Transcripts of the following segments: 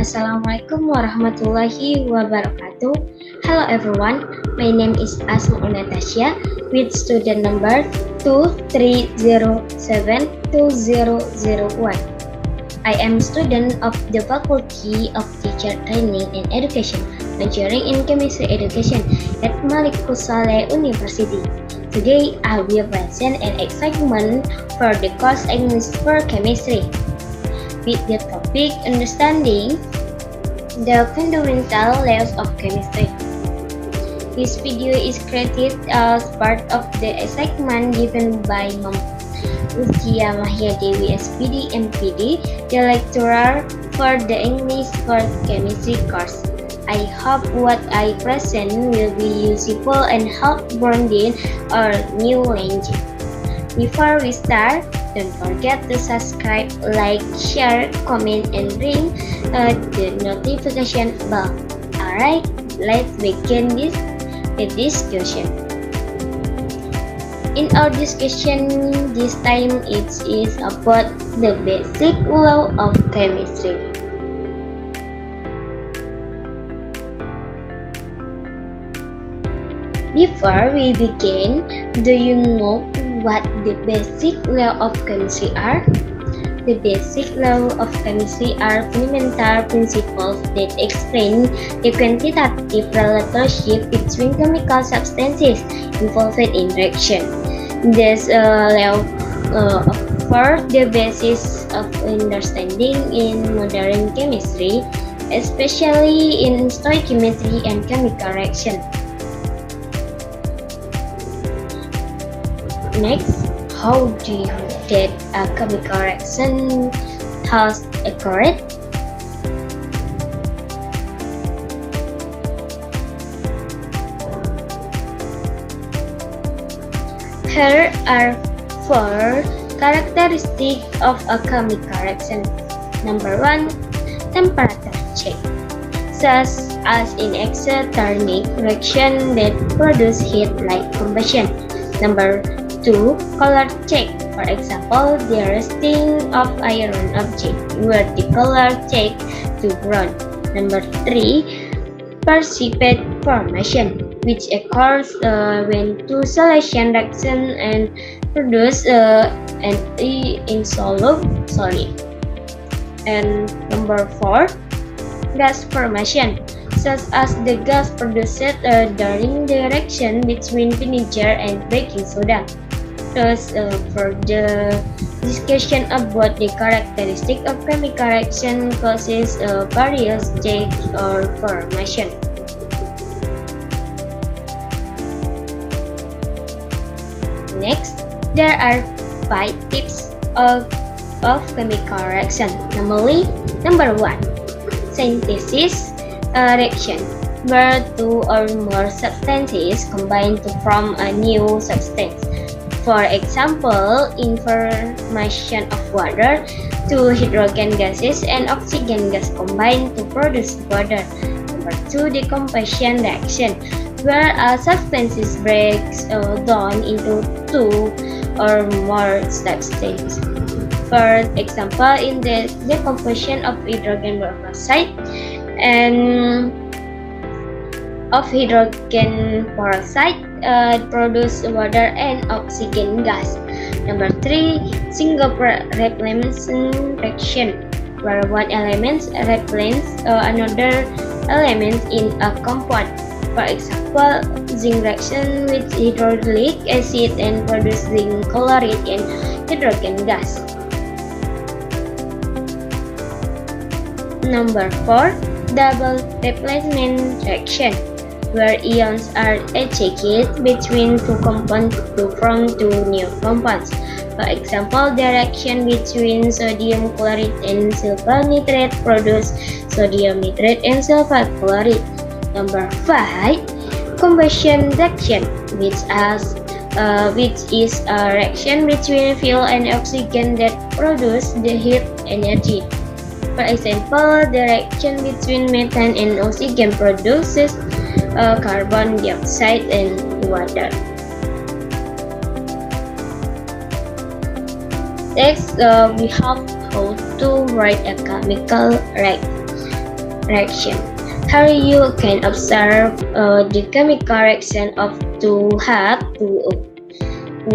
Assalamualaikum warahmatullahi wabarakatuh. Hello everyone, my name is Asma Natasha with student number 23072001. I am student of the Faculty of Teacher Training and Education, majoring in Chemistry Education at Malik Saleh University. Today, I will present an excitement for the course English for Chemistry with the topic Understanding the Fundamental Laws of Chemistry. This video is created as part of the excitement given by Mom Utia Mahia Dewi SPD MPD, the lecturer for the English for Chemistry course. I hope what I present will be useful and help broaden our new language. Before we start, don't forget to subscribe, like, share, comment, and ring the notification bell. Alright, let's begin the discussion. In our discussion this time, it is about the basic law of chemistry. Before we begin, do you know what the basic law of chemistry are? The basic law of chemistry are fundamental principles that explain the quantitative relationship between chemical substances involved in reaction. This law forms the basis of understanding in modern chemistry, especially in stoichiometry and chemical reaction. Next, how do you that a chemical reaction has occurred? Here are 4 characteristics of a chemical reaction. Number 1, temperature check, such as in exothermic reaction that produce heat like combustion. Number 2, color check. For example, the rusting of iron object, where the color change to brown. Number 3, precipitate formation, which occurs when two solution reaction and produce an insoluble solid. And number 4, gas formation, such as the gas produced during the reaction between vinegar and baking soda. Thus, for the discussion about the characteristic of chemical reaction causes various change or formation. Next, there are 5 types of chemical reaction. Number 1, synthesis reaction, where 2 or more substances combine to form a new substance. For example, in formation of water, 2 hydrogen gases and oxygen gas combine to produce water. Number 2, decomposition reaction, where a substance breaks down into 2 or more substances. For example, in the decomposition of hydrogen peroxide and of hydrogen peroxide produce water and oxygen gas. Number 3, single repletion reaction, where one element replaces another element in a compound. For example, zinc reaction with hydrochloric acid and produce zinc chloride and hydrogen gas. Number 4, double replacement reaction, where ions are exchanged between 2 compounds to form 2 new compounds. For example, the reaction between sodium chloride and sulfur nitrate produce sodium nitrate and sulfur chloride. Number 5, combustion reaction, which is a reaction between fuel and oxygen that produce the heat energy. For example, the reaction between methane and oxygen produces carbon dioxide and water. Next, we have how to write a chemical reaction. reaction. Here you can observe the chemical reaction of 2H2O.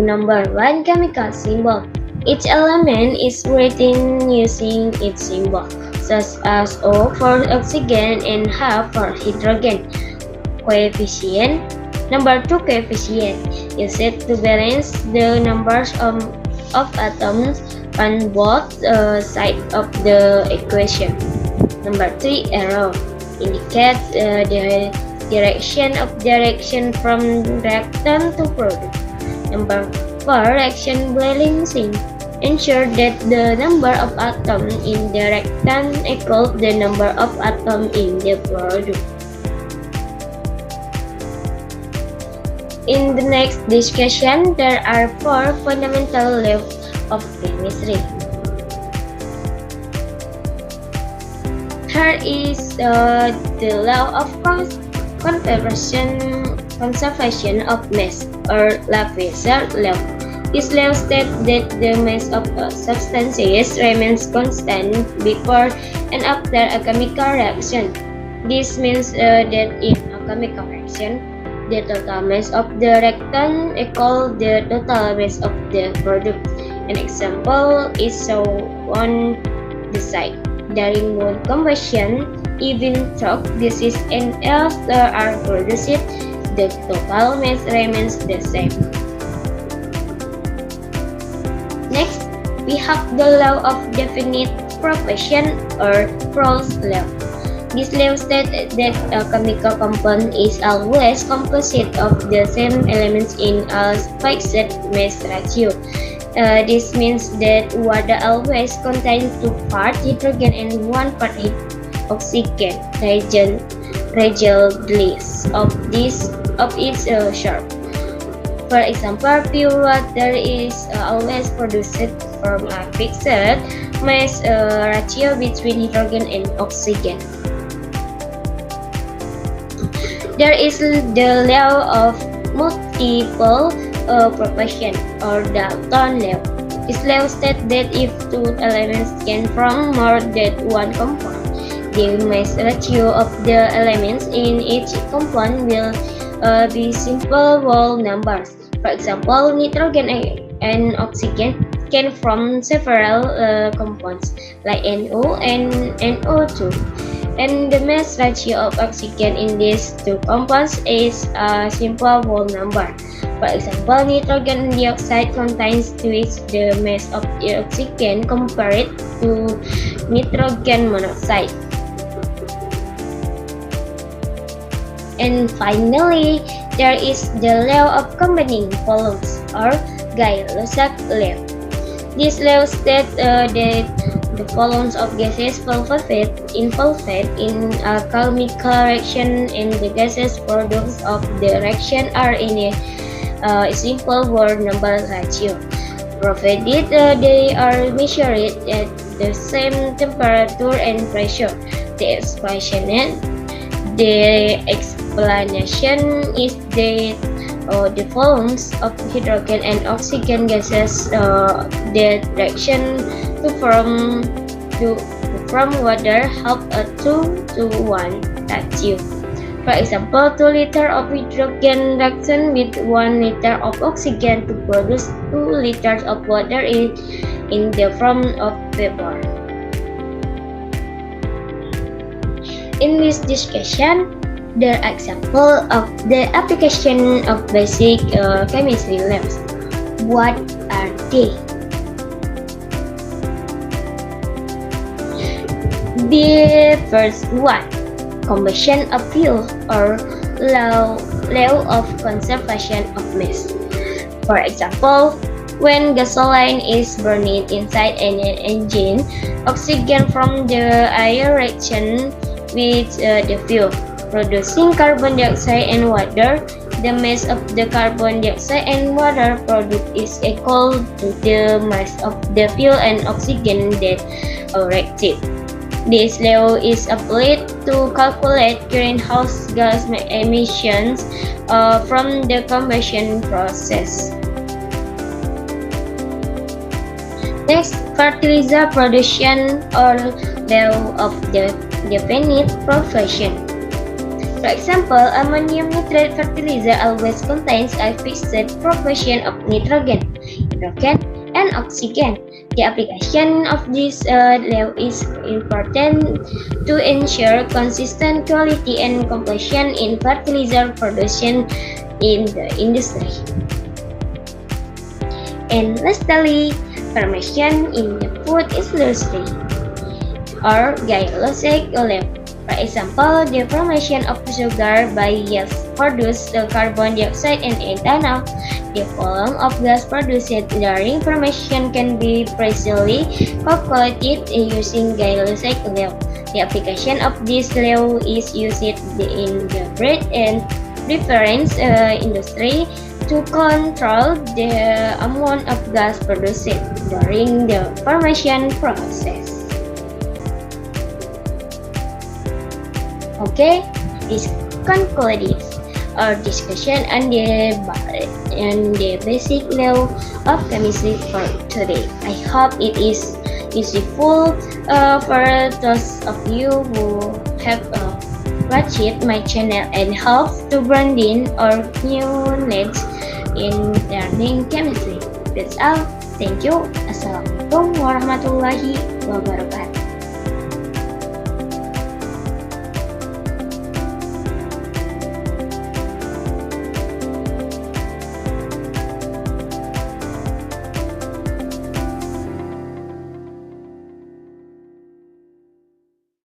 Number 1 chemical symbol. Each element is written using its symbol, such as O for oxygen and H for hydrogen. Coefficient. Number 2 coefficient is set to balance the numbers of atoms on both sides of the equation. Number 3 arrow indicates the direction from reactant to product. Number 4 reaction balancing ensure that the number of atoms in the reactant equals the number of atoms in the product. In the next discussion, there are 4 fundamental laws of chemistry. Here is the law of conservation of mass, or Lavoisier's law. This law states that the mass of substances remains constant before and after a chemical reaction. This means that in a chemical reaction, the total mass of the reactant equals the total mass of the product. An example is shown on the side. During one combustion, even though gases and ester are produced, the total mass remains the same. Next, we have the law of definite proportion, or Paul's law. This law states that a chemical compound is always composite of the same elements in a fixed mass ratio. This means that water always contains 2 parts hydrogen and 1 part oxygen, regardless of its shape. For example, pure water is always produced from a fixed mass ratio between hydrogen and oxygen. There is the law of multiple proportion, or Dalton law. This law states that if 2 elements can form more than 1 compound, the mass ratio of the elements in each compound will be simple whole numbers. For example, nitrogen and oxygen can form several compounds like NO and NO2. And the mass ratio of oxygen in these 2 compounds is a simple whole number. For example, nitrogen dioxide contains twice the mass of the oxygen compared to nitrogen monoxide. And finally, there is the law of combining volumes, or Gay-Lussac law. This law states that the volumes of gases involved in a chemical reaction and the gases products of the reaction are in a simple whole number ratio, provided they are measured at the same temperature and pressure. The explanation is that the volumes of hydrogen and oxygen gases that reaction to from water have a 2-to-1 ratio. For example, 2 liters of hydrogen reaction with 1 liter of oxygen to produce 2 liters of water in the form of vapor. In this discussion, there are examples of the application of basic chemistry laws. What are they? The first one, combustion of fuel, or law of conservation of mass. For example, when gasoline is burned inside an engine, oxygen from the air reaction with the fuel, producing carbon dioxide and water. The mass of the carbon dioxide and water product is equal to the mass of the fuel and oxygen that reacted. This law is applied to calculate greenhouse gas emissions from the combustion process. Next, fertilizer production, or law of the definite profession. For example, ammonium nitrate fertilizer always contains a fixed proportion of nitrogen, hydrogen, and oxygen. The application of this law is important to ensure consistent quality and completion in fertilizer production in the industry. And lastly, formation in the food industry or glycolic level. For example, the formation of sugar by yeast produces carbon dioxide and ethanol. The volume of gas produced during fermentation can be precisely calculated using glycolic level. The application of this law is used in the bread and beverage industry to control the amount of gas produced during the fermentation process. Okay, this concludes our discussion on the basic law of chemistry for today. I hope it is useful for those of you who have watched my channel and help to broaden our new knowledge in learning chemistry. That's all. Thank you. Assalamualaikum warahmatullahi wabarakatuh.